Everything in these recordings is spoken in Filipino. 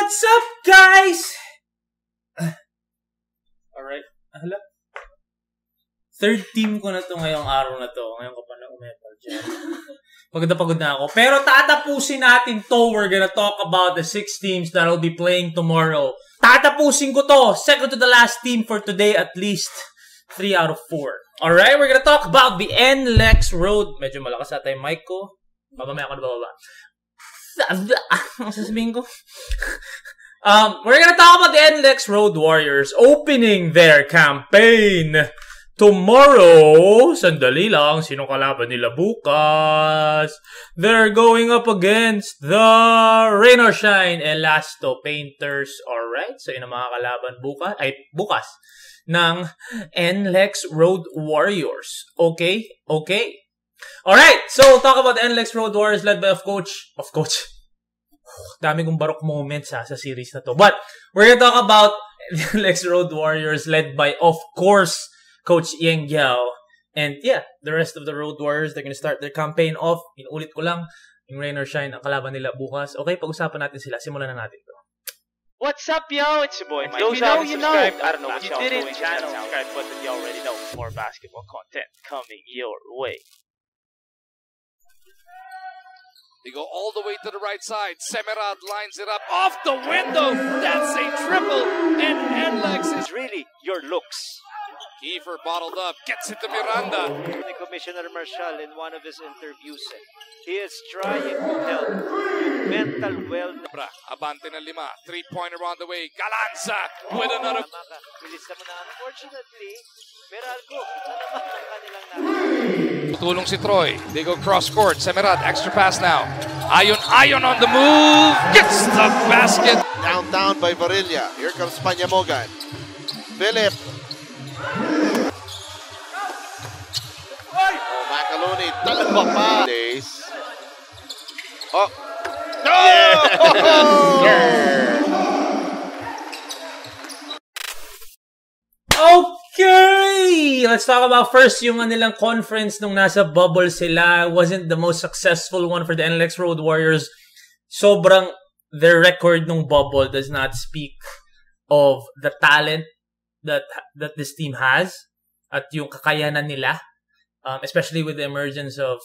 What's up, guys? Alright. Hala. Third team ko na to ngayong araw na to. Ngayon ko pa na umepal dyan. Pagod na ako. Pero tatapusin natin to. We're gonna talk about the 6 teams that will be playing tomorrow. Tatapusin ko to. Second to the last team for today, at least 3 out of 4. Alright, we're gonna talk about the NLEX Road. Medyo malakas ata yung mic ko. Babamaya ako na bababa. Ang sasabihin ko? We're gonna talk about the NLEX Road Warriors opening their campaign tomorrow. Sandali lang, sino kalaban nila bukas? They're going up against the Rain or Shine Elasto Painters. Alright, so yun ang mga kalaban bukas ng NLEX Road Warriors. Okay? Okay. Alright, so we'll talk about the NLEX Road Warriors led by Coach. Dami kong barok moments sa series na to. But we're gonna talk about the NLEX Road Warriors led by, of course, Coach Yang Giao. And yeah, the rest of the Road Warriors, they're gonna start their campaign off. Inulit ko lang, yung Rain or Shine, ang kalaban nila bukas. Okay, pag-usapan natin sila. Simulan na natin to. What's up, yo? It's your boy Mikee. If you know, you know. I don't know what y'all doing. Channel subscribe button, you already know. More basketball content coming your way. They go all the way to the right side. Semerad lines it up off the window. That's a triple. And NLEX is Really, your looks. Kiefer bottled up. Gets it to Miranda. Commissioner Marshall in one of his interviews, he is trying to help yung mental wellness. Abante na 5. 3-pointer on the way. Galanza with another. Bilis naman na. Unfortunately, Meralco, naman ang kanilang natin. Tutulong si Troy. They go cross court. Semerad, extra pass now. Ayon on the move. Gets the basket. Down by Varilla. Here comes Panyamogan. Philip. Oh, Macaloni. Dalawa pa. Days. Oh. No! Okay! Let's talk about first yung nilang conference nung nasa bubble sila. Wasn't the most successful one for the NLEX Road Warriors. Sobrang their record nung bubble does not speak of the talent that this team has at yung kakayanan nila. Especially with the emergence of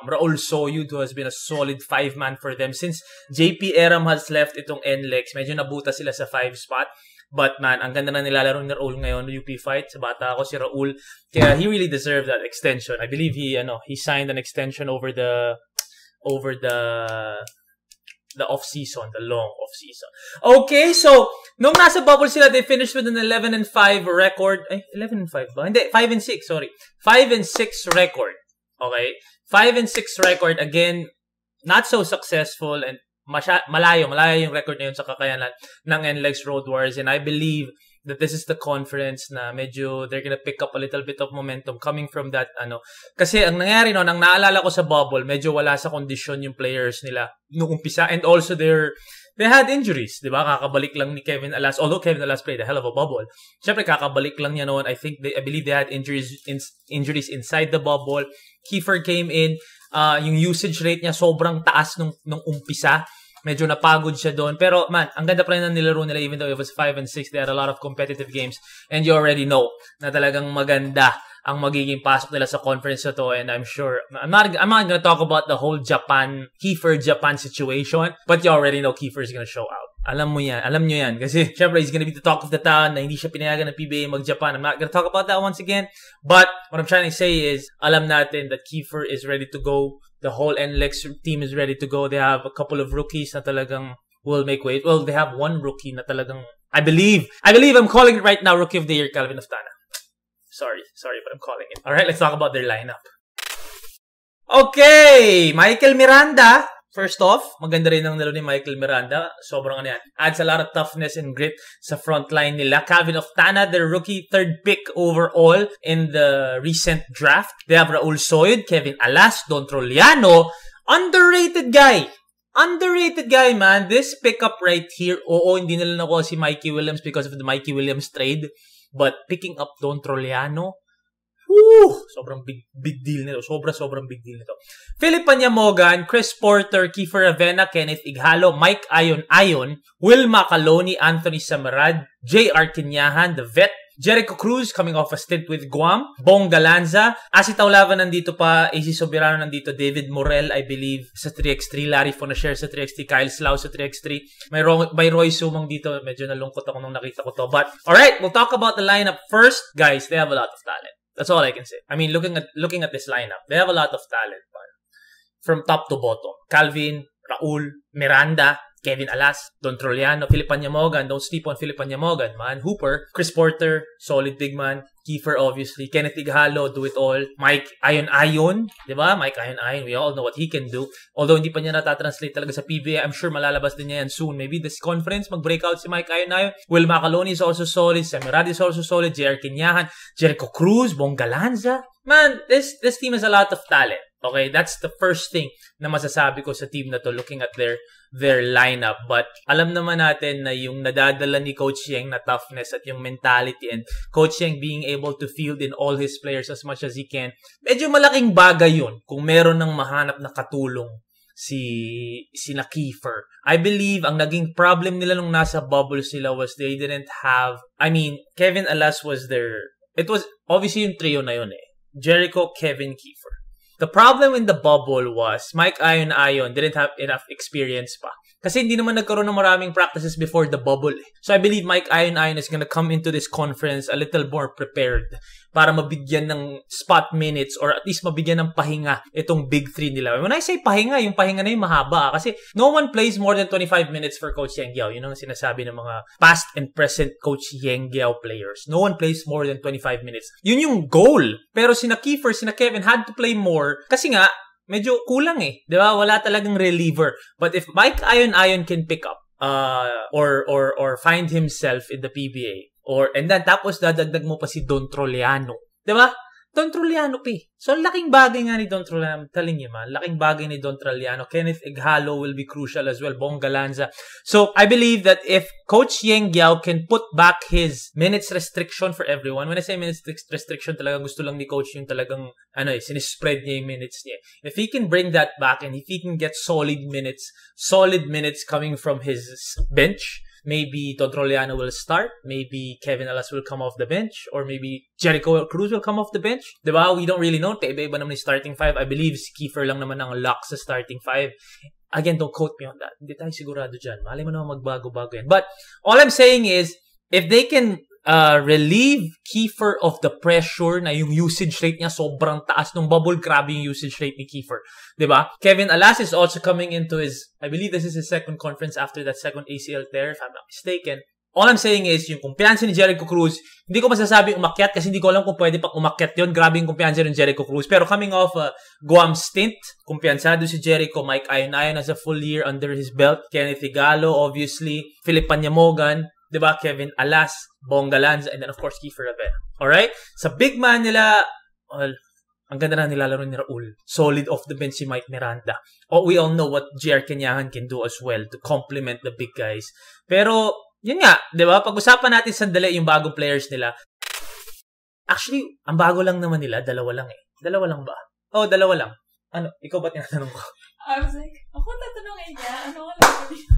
Raul Soyud, who has been a solid 5-man for them. Since JP Eram has left itong NLEX, medyo nabuta sila sa 5 spot. But man, ang ganda na nilalaro ni Raul ngayon, UP fight. Sa bata ako si Raul. Kaya he really deserved that extension. I believe he signed an extension over the off-season, the long off-season. Okay, so, nung nasa bubble sila, they finished with an 11-5 record. 11-5 ba? Hindi, 5-6, sorry. 5-6 record. Okay? 5-6 record. Again, not so successful and malayo yung record na yun sa kakayanan ng NLEX Road Warriors. And I believe that this is the conference na medyo they're gonna pick up a little bit of momentum coming from that kasi ang nangyari ang naalala ko sa bubble, medyo wala sa kondisyon yung players nila noong umpisa, and also they had injuries, di ba? Kakabalik lang ni Kevin Alas, although Kevin Alas played a hell of a bubble. Siyempre kakabalik lang niya noon. I believe they had injuries inside the bubble. Kiefer came in, yung usage rate niya sobrang taas nung umpisa. Medyo napagod siya doon. Pero man, ang ganda pa rin ng nilaro nila, even though it was 5-6, they had a lot of competitive games. And you already know na talagang maganda ang magiging pasok nila sa conference na to. And I'm sure, I'm not gonna talk about the whole Kiefer Japan situation, but you already know Kiefer is gonna show out. Alam nyo yan. Kasi syempre, he's gonna be the talk of the town na hindi siya pinayagan ng PBA mag-Japan. I'm not gonna talk about that once again. But what I'm trying to say is, alam natin that Kiefer is ready to go. The whole NLEX team is ready to go. They have a couple of rookies na talagang will make way. Well, they have one rookie na talagang, I believe I'm calling it right now, Rookie of the Year, Calvin Oftana. Sorry, but I'm calling it. Alright, let's talk about their lineup. Okay, Michael Miranda. First off, maganda rin ang laro ni Michael Miranda. Sobrang yan. Adds a lot of toughness and grit sa front line nila. Calvin Oftana, their rookie, 3rd pick overall in the recent draft. They have Raul Soyud, Kevin Alas, Don Troliano. Underrated guy, man. This pickup right here, hindi nila nakuha si Mikey Williams because of the Mikey Williams trade. But picking up Don Troliano, Sobrang big deal nito. Sobrang big deal nito. Philip Panyamogan, Chris Porter, Kiefer Avena, Kenneth Ighalo, Mike Ayon, Will Macaloni, Anthony Samarad, J.R. Kinyahan, the vet, Jericho Cruz coming off a stint with Guam, Bong Galanza, Asi Taulavan nandito pa, AC Soberano nandito, David Morel, I believe, sa 3x3, Larry Fonasher sa 3x3, Kyle Slau sa 3x3, may Roy Sumong dito, medyo nalungkot ako nung nakita ko to. But, alright, we'll talk about the lineup first. Guys, they have a lot of talent. That's all I can say. I mean, looking at this lineup, they have a lot of talent, man. From top to bottom. Calvin, Raul, Miranda, Kevin Alas, Don Troliano, Philip Panyamogan. Don't sleep on Philip Panyamogan, man. Hooper, Chris Porter, solid big man. Kiefer, obviously. Kenneth Ighalo, do it all. Mike Ayon, diba? Mike Ayon, we all know what he can do. Although hindi pa niya natatranslate talaga sa PBA, I'm sure malalabas din niya yan soon. Maybe this conference, mag-breakout si Mike Ayon. Will Macaloni is also solid. Samirad is also solid. J.R. Kinyahan, Jericho Cruz, Bong Galanza. Man, this team has a lot of talent. Okay, that's the first thing na masasabi ko sa team na to looking at their lineup. But alam naman natin na yung nadadala ni Coach Yeng na toughness at yung mentality and Coach Yeng being able to field in all his players as much as he can, medyo malaking bagay yun kung meron ng mahanap na katulong si Kiefer. I believe ang naging problem nila nung nasa bubble sila was they didn't have, Kevin Alas was it was obviously yung trio na yun Jericho, Kevin, Kiefer. The problem in the bubble was Mike Ayon didn't have enough experience pa. Kasi hindi naman nagkaroon ng maraming practices before the bubble. So I believe Mike Ayon is gonna come into this conference a little more prepared para mabigyan ng spot minutes or at least mabigyan ng pahinga itong big three nila. When I say pahinga, yung pahinga na yung mahaba. Kasi no one plays more than 25 minutes for Coach Yeng Guiao. Yun ang sinasabi ng mga past and present Coach Yeng Guiao players. No one plays more than 25 minutes. Yun yung goal. Pero sina Kiefer, sina Kevin had to play more kasi nga, medyo kulang di ba? Wala talagang reliever. But if Mike Ayon can pick up or find himself in the PBA and then tapos dadagdag mo pa si Don Troliano, di ba? Don Troliano So, laking bagay nga ni Don Troliano. I'm telling you, man. Laking bagay ni Don Troliano. Kenneth Ighalo will be crucial as well. Bong Galanza. So, I believe that if Coach Yeng Guiao can put back his minutes restriction for everyone, when I say minutes restriction, talagang gusto lang ni Coach yung talagang, sinispread niya yung minutes niya. If he can bring that back and if he can get solid minutes coming from his bench, maybe Don Troliano will start. Maybe Kevin Alas will come off the bench. Or maybe Jericho Cruz will come off the bench. Diba? We don't really know. Iba naman yung starting five. I believe si Kiefer lang naman ang lock sa starting five. Again, don't quote me on that. Hindi tayo sigurado dyan. Malay mo naman magbago-bago yan. But all I'm saying is, if they can relieve Kiefer of the pressure na yung usage rate niya sobrang taas nung bubble, grabe yung usage rate ni Kiefer. Diba? Kevin Alas is also coming into I believe this is his second conference after that second ACL tear, if I'm not mistaken. All I'm saying is, yung kumpiyansa ni Jericho Cruz, hindi ko masasabing umakyat kasi hindi ko alam kung pwede pang umakyat yun. Grabe yung kumpiyansa ni Jericho Cruz. Pero coming off Guam stint, kumpiyansado si Jericho. Mike Ayon has a full year under his belt. Kenneth Ighalo, obviously. Philip Panyamogan, diba? Kevin Alas, Bong Galanza, and then of course Kiefer Avena. Alright? Sa big man nila, ang ganda na nilalaro ni Raul. Solid off the bench si Mike Miranda. We all know what J.R. Kinyahan can do as well to complement the big guys. Pero, yun nga, diba? Pag-usapan natin sandali yung bagong players nila. Actually, ang bago lang naman nila, dalawa lang Dalawa lang ba? Dalawa lang. Ano? Ikaw ba tinatanong ko? I was like, ako tatanungin niya. Ano ko lang ko dito?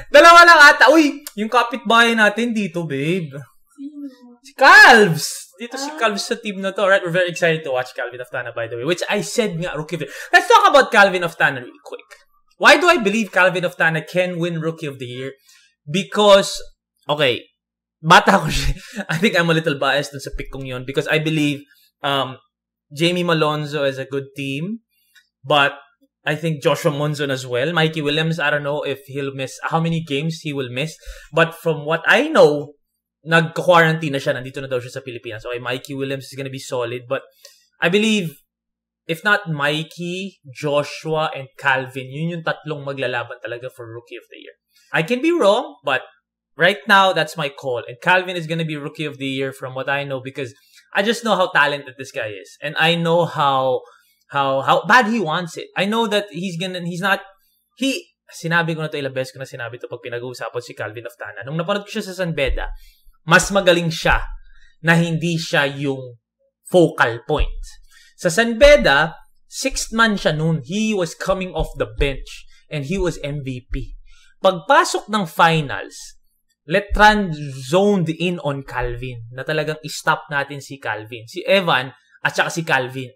Dalawa lang ata. Uy, yung kapitbahay natin dito, babe. Sino? Si Calves! Dito si Calves sa team na to. Alright, we're very excited to watch Calvin Oftana, by the way. Which I said nga, Rookie of the Year. Let's talk about Calvin Oftana real quick. Why do I believe Calvin Oftana can win Rookie of the Year? Because, okay, bata ko siya. I think I'm a little biased dun sa pick kong yun because I believe Jamie Malonzo is a good team. But I think Joshua Monzon as well. Mikey Williams, I don't know if he'll miss, how many games he will miss. But from what I know, nag-quarantine na siya. Nandito na daw siya sa Pilipinas. Okay, Mikey Williams is gonna be solid. But I believe, if not Mikey, Joshua, and Calvin, yun yung tatlong maglalaban talaga for Rookie of the Year. I can be wrong, but right now, that's my call. And Calvin is gonna be Rookie of the Year from what I know because I just know how talented this guy is. And I know how bad he wants it. I know that sinabi ko na to ilang beses ko na sinabi to pag pinag-uusapan si Calvin Oftana. Nung napanood ko siya sa San Beda, mas magaling siya na hindi siya yung focal point. Sa San Beda, 6th man siya noon. He was coming off the bench and he was MVP. Pagpasok ng finals, Letran zoned in on Calvin na talagang i-stop natin si Calvin. Si Evan at saka si Calvin.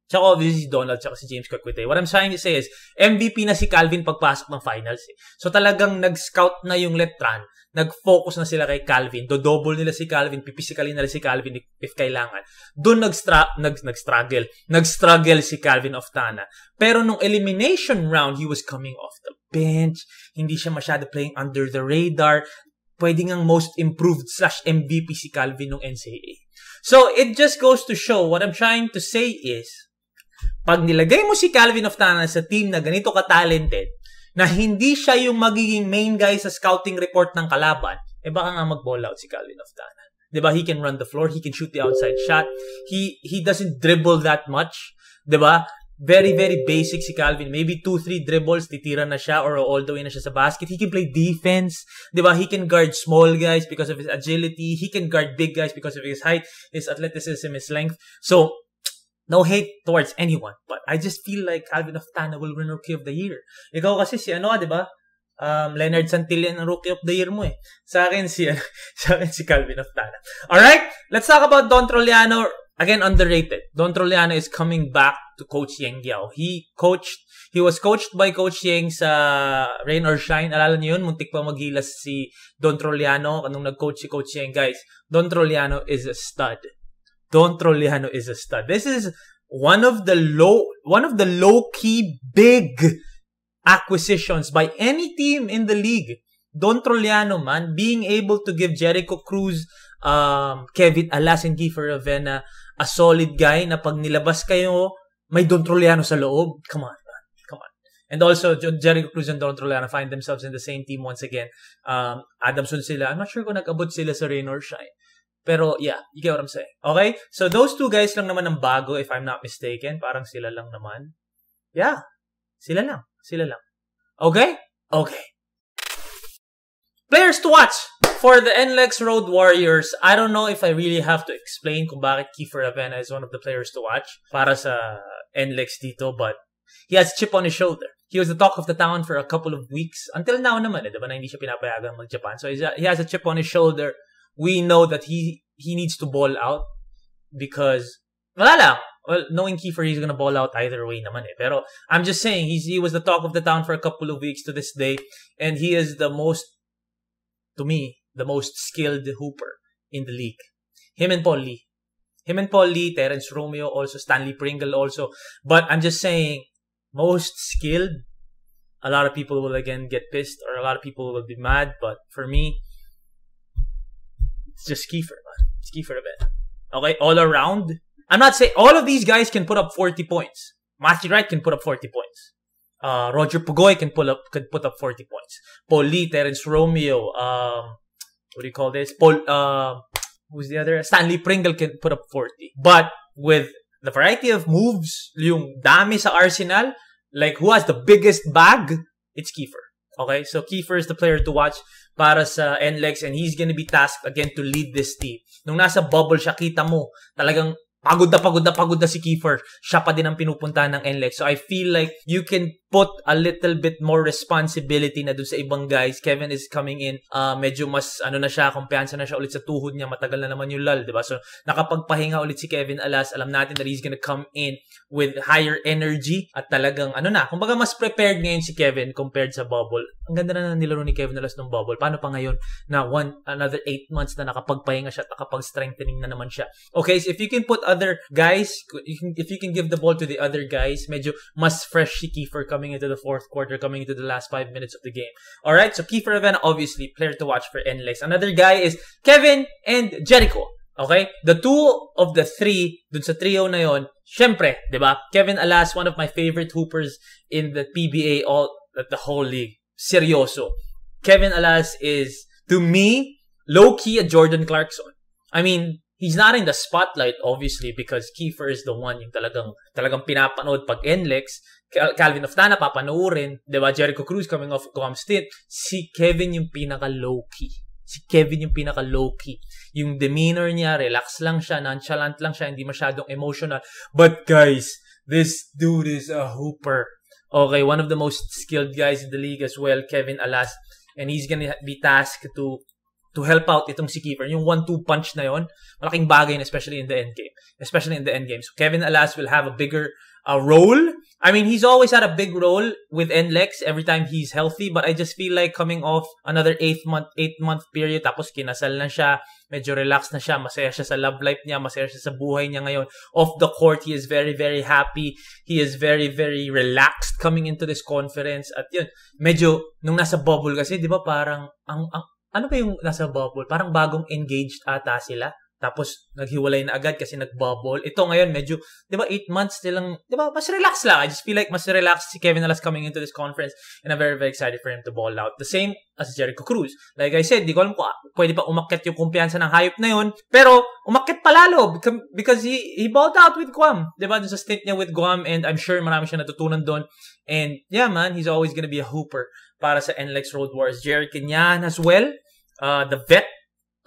Tsaka obviously si Donald tsaka si James Kakwite. What I'm trying to say is, MVP na si Calvin pagpasok ng finals. So talagang nag-scout na yung Letran. Nag-focus na sila kay Calvin. Do-double nila si Calvin. Pipisikali nila si Calvin if kailangan. Doon nag-struggle. Nag-struggle si Calvin Oftana. Pero nung elimination round, he was coming off the bench. Hindi siya masyado playing under the radar. Pwede ngang most improved / MVP si Calvin nung NCAA. So, it just goes to show, what I'm trying to say is, pag nilagay mo si Calvin Oftana sa team na ganito ka-talented, na hindi siya yung magiging main guy sa scouting report ng kalaban, eh baka nga mag-ball out si Calvin Oftana. Diba? He can run the floor, he can shoot the outside shot, he doesn't dribble that much. Diba? Very, very basic si Calvin. Maybe 2-3 dribbles, titira na siya or all the way na siya sa basket. He can play defense. Diba? He can guard small guys because of his agility. He can guard big guys because of his height, his athleticism, his length. So, no hate towards anyone. But I just feel like Calvin Oftana will win Rookie of the Year. Ikaw kasi si diba? Leonard Santillan ang Rookie of the Year mo eh. Sa akin si Calvin Oftana. Alright? Let's talk about Don Troliano. Again, underrated. Don Troliano is coming back to Coach Yeng Giao. He was coached by Coach Yeng sa Rain or Shine. Alala niyo yun? Muntik pa maghilas si Don Troliano nung nag-coach si Coach Yeng. Guys, Don Troliano is a stud. Don Troliano is a stud. This is one of the low-key big acquisitions by any team in the league. Don Troliano, man, being able to give Jericho Cruz, Kevin Alas, and Kiefer Ravena a solid guy na pag nilabas kayo, may Don Troliano sa loob. Come on, man. Come on. And also, Jericho Cruz and Don Troliano find themselves in the same team once again. Adamson sila. I'm not sure kung nag-abot sila sa Rain or Shine. Pero, yeah, you get what I'm saying. Okay? So, those two guys lang naman ang bago, if I'm not mistaken. Parang sila lang naman. Yeah. Sila lang. Okay? Okay. Players to watch for the NLEX Road Warriors. I don't know if I really have to explain kung bakit Kiefer Ravena is one of the players to watch para sa NLEX dito, but he has a chip on his shoulder. He was the talk of the town for a couple of weeks. Until now naman, diba na hindi siya pinapayagan mag-Japan. So he has a chip on his shoulder. We know that he needs to ball out because, wala lang. Well, knowing Kiefer, he's gonna ball out either way naman eh. Pero I'm just saying, he was the talk of the town for a couple of weeks to this day, and he is to me, the most skilled hooper in the league. Him and Paul Lee, Terence Romeo also, Stanley Pringle also. But I'm just saying, most skilled, a lot of people will again get pissed or a lot of people will be mad. But for me, it's just Kiefer, man. It's Kiefer Ravena. Okay, all around. I'm not saying all of these guys can put up 40 points. Matthew Wright can put up 40 points. Roger Pugoy can put up 40 points. Paul Lee, Terence Romeo, what do you call this? Who's the other? Stanley Pringle can put up 40. But with the variety of moves, yung dami sa arsenal, like who has the biggest bag? It's Kiefer. Okay, so Kiefer is the player to watch para sa NLEX, and he's gonna be tasked again to lead this team. Nung nasa bubble siya, kita mo, talagang pagod na si Kiefer. Siya pa din ang pinupuntahan ng NLEX. So I feel like you can put a little bit more responsibility na dun sa ibang guys. Kevin is coming in, medyo mas, na siya, kumpiyansa na siya ulit sa tuhod niya. Matagal na naman yung lull, diba? So, nakapagpahinga ulit si Kevin Alas. Alam natin that he's gonna come in with higher energy at talagang, kumbaga mas prepared ngayon si Kevin compared sa bubble. Ang ganda na nilaro ni Kevin Alas ng bubble. Paano pa ngayon na another 8 months na nakapagpahinga siya at nakapag-strengthening na naman siya. Okay, so if you can put other guys, if you can give the ball to the other guys, medyo mas fresh si Kiefer coming into the fourth quarter, coming into the last 5 minutes of the game. Alright, so Kiefer Ravena, obviously, player to watch for NLEX. Another guy is Kevin and Jericho. Okay? The two of the three, dun sa trio na yon, syempre, diba? Kevin Alas, one of my favorite hoopers in the PBA, the whole league. Seryoso. Kevin Alas is, to me, low-key a Jordan Clarkson. I mean, he's not in the spotlight, obviously, because Kiefer is the one yung talagang pinapanood pag NLEX. Calvin Oftana, papanoorin. Diba? Jericho Cruz coming off Guam State. Si Kevin yung pinaka low-key. Si Kevin yung pinaka low-key. Yung demeanor niya, relax lang siya, nonchalant lang siya, hindi masyadong emotional. But guys, this dude is a hooper. Okay, one of the most skilled guys in the league as well, Kevin Alas. And he's gonna be tasked to help out itong si Kiefer. Yung 1-2 punch na yon, malaking bagay, especially in the end game. Especially in the end game. So Kevin Alas will have a bigger role. I mean, he's always had a big role with NLEX every time he's healthy, but I just feel like coming off another 8-month period, tapos kinasal na siya, medyo relax na siya, masaya siya sa love life niya, masaya siya sa buhay niya ngayon. Off the court, he is very, very happy. He is very, very relaxed coming into this conference. At yun, medyo, nung nasa bubble kasi, di ba parang, ano ba yung nasa bubble? Parang bagong engaged ata sila. Tapos, naghiwalay na agad kasi nag-bubble. Ito ngayon, medyo, di ba, 8 months nilang, di ba, mas relax lang. I just feel like mas relaxed si Kevin Alas coming into this conference, and I'm very, very excited for him to ball out. The same as Jericho Cruz. Like I said, di ko alam kung pwede pa umakyat yung kumpiyansa ng hype na yun, pero umakyat palalo because he balled out with Guam. Di ba, dun sa stint niya with Guam, and I'm sure marami siya natutunan doon. And yeah, man, he's always gonna be a hooper para sa NLEX Road Warriors. Jerry Kenyan as well, the vet,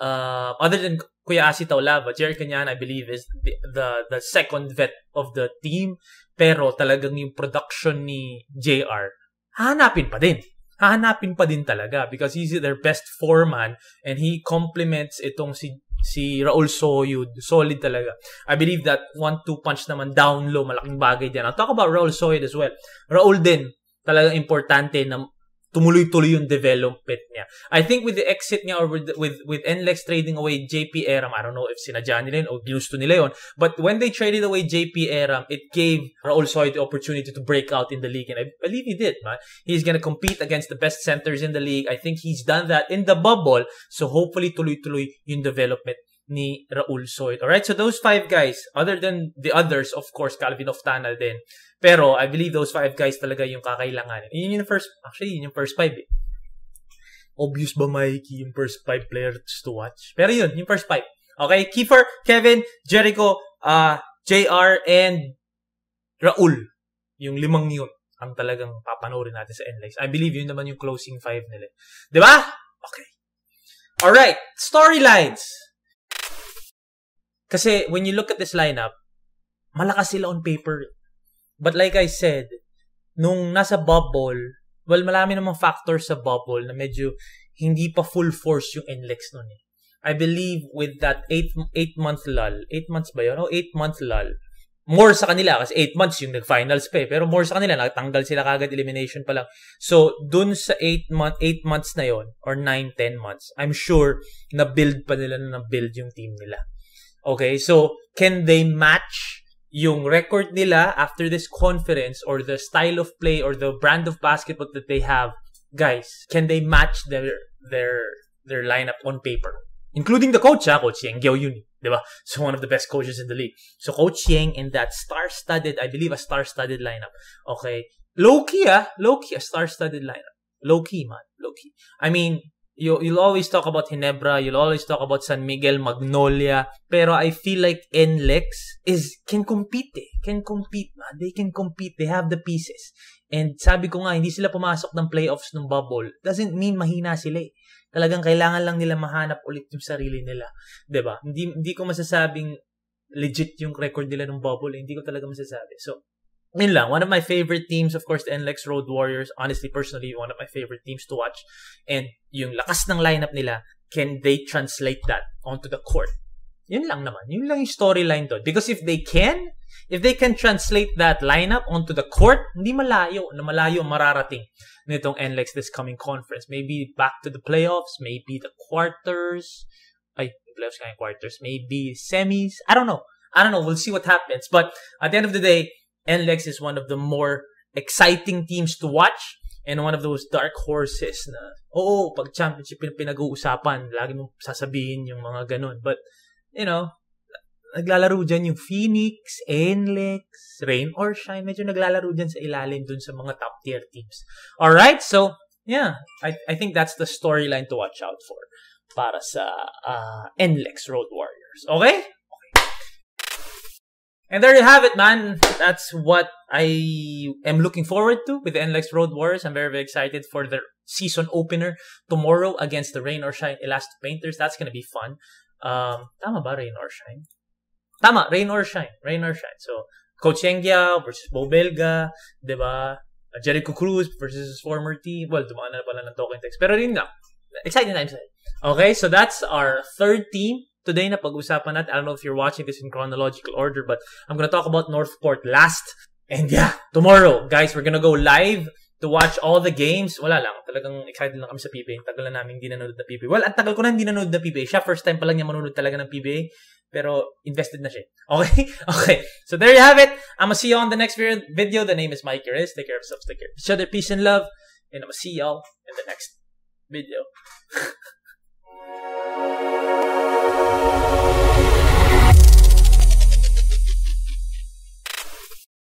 other than Kuya Asi Taulava, Jerry Kenyan, I believe, is the second vet of the team. Pero talagang yung production ni JR, hahanapin pa din. Hahanapin pa din talaga because he's their best foreman and he complements itong si Raul Soyud. Solid talaga. I believe that 1-2 punch naman down low, malaking bagay din. I'll talk about Raul Soyud as well. Raul din, talagang importante na tumuloy-tuloy yung development niya. I think with the exit niya or with NLEX trading away JP Eram, I don't know if sinadya nila yun o ginusto nila yun, but when they traded away JP Eram, it gave Raul Soy the opportunity to break out in the league, and I believe he did, man. He's gonna compete against the best centers in the league. I think he's done that in the bubble, so hopefully tuloy-tuloy yung development ni Raul Soy. Alright, so those 5 guys, other than the others, of course, Calvin Oftana din. Pero, I believe those 5 guys talaga yung kakailanganin. Yun yung first 5 eh. Obvious ba, Mikey, yung first 5 players to watch? Pero yun, yung first 5. Okay, Kiefer, Kevin, Jericho, JR, and Raul. Yung 5 yun ang talagang papanoorin natin sa NLEX. I believe yun naman yung closing 5 nila. Diba? Okay. Alright, storylines. Kasi, when you look at this lineup, malakas sila on paper. But like I said, nung nasa bubble, well, marami namang factors sa bubble na medyo hindi pa full force yung NLEX nun eh. I believe with that 8-month lull, 8 months ba yun? 8-month lull. More sa kanila kasi 8 months yung nag-finals pa eh. Pero more sa kanila, natanggal sila kagad, elimination pa lang. So, dun sa 8 months na yon or 9-10 months, I'm sure na build pa nila na build yung team nila. Okay, so can they match yung record nila after this conference or the style of play or the brand of basketball that they have? Guys, can they match their lineup on paper? Including the coach, Coach Yang Gyo Yun, diba? So one of the best coaches in the league. So Coach Yang in that star-studded, I believe a star-studded lineup. Okay, low-key a star-studded lineup. Low-key, man, low-key. I mean, you'll always talk about Ginebra, you'll always talk about San Miguel, Magnolia, pero I feel like NLEX can compete eh. Can compete, man. They can compete. They have the pieces. And sabi ko nga, hindi sila pumasok ng playoffs ng bubble. Doesn't mean mahina sila eh. Talagang kailangan lang nila mahanap ulit yung sarili nila. Diba? Hindi ko masasabing legit yung record nila ng bubble eh. Hindi ko talaga masasabi. So, yun lang. One of my favorite teams, of course, the NLEX Road Warriors. Honestly, personally, one of my favorite teams to watch. And yung lakas ng lineup nila, can they translate that onto the court? Yun lang naman. Yun lang yung storyline doon. Because if they can translate that lineup onto the court, hindi malayo mararating nitong NLEX this coming conference. Maybe back to the playoffs, maybe the quarters. Playoffs kaya quarters. Maybe semis. I don't know. We'll see what happens. But at the end of the day, NLEX is one of the more exciting teams to watch and one of those dark horses na, pag championship pinag-uusapan, lagi mong sasabihin yung mga ganun. But, naglalaro dyan yung Phoenix, NLEX, Rain or Shine. Medyo naglalaro dyan sa ilalim dun sa mga top tier teams. Alright, so, yeah, I think that's the storyline to watch out for para sa NLEX Road Warriors. Okay? And there you have it, man. That's what I am looking forward to with the NLEX Road Warriors. I'm very, very excited for their season opener tomorrow against the Rain or Shine Elastic Painters. That's gonna be fun. Tama ba, Rain or Shine? Tama, Rain or Shine. Rain or Shine. So, Coach Engia versus Bo Belga, diba? Jericho Cruz versus his former team. Well, dumaan na pala ng token text. Pero rin na. Exciting times. Okay, so that's our third team today na pag-usapan natin. I don't know if you're watching this in chronological order, but I'm gonna talk about Northport last. And yeah, tomorrow, guys, we're gonna go live to watch all the games. Wala lang. Talagang excited lang kami sa PBA. Tagal na namin hindi nanonood na PBA. Well, at tagal ko na hindi nanonood na PBA. Siya, first time pa lang niya manonood talaga ng PBA. Pero invested na siya. Okay? Okay. So there you have it. I'm gonna see you on the next video. The name is Mikee. Take care of yourselves. Take care of each other. Peace and love. And I'm gonna see y'all in the next video.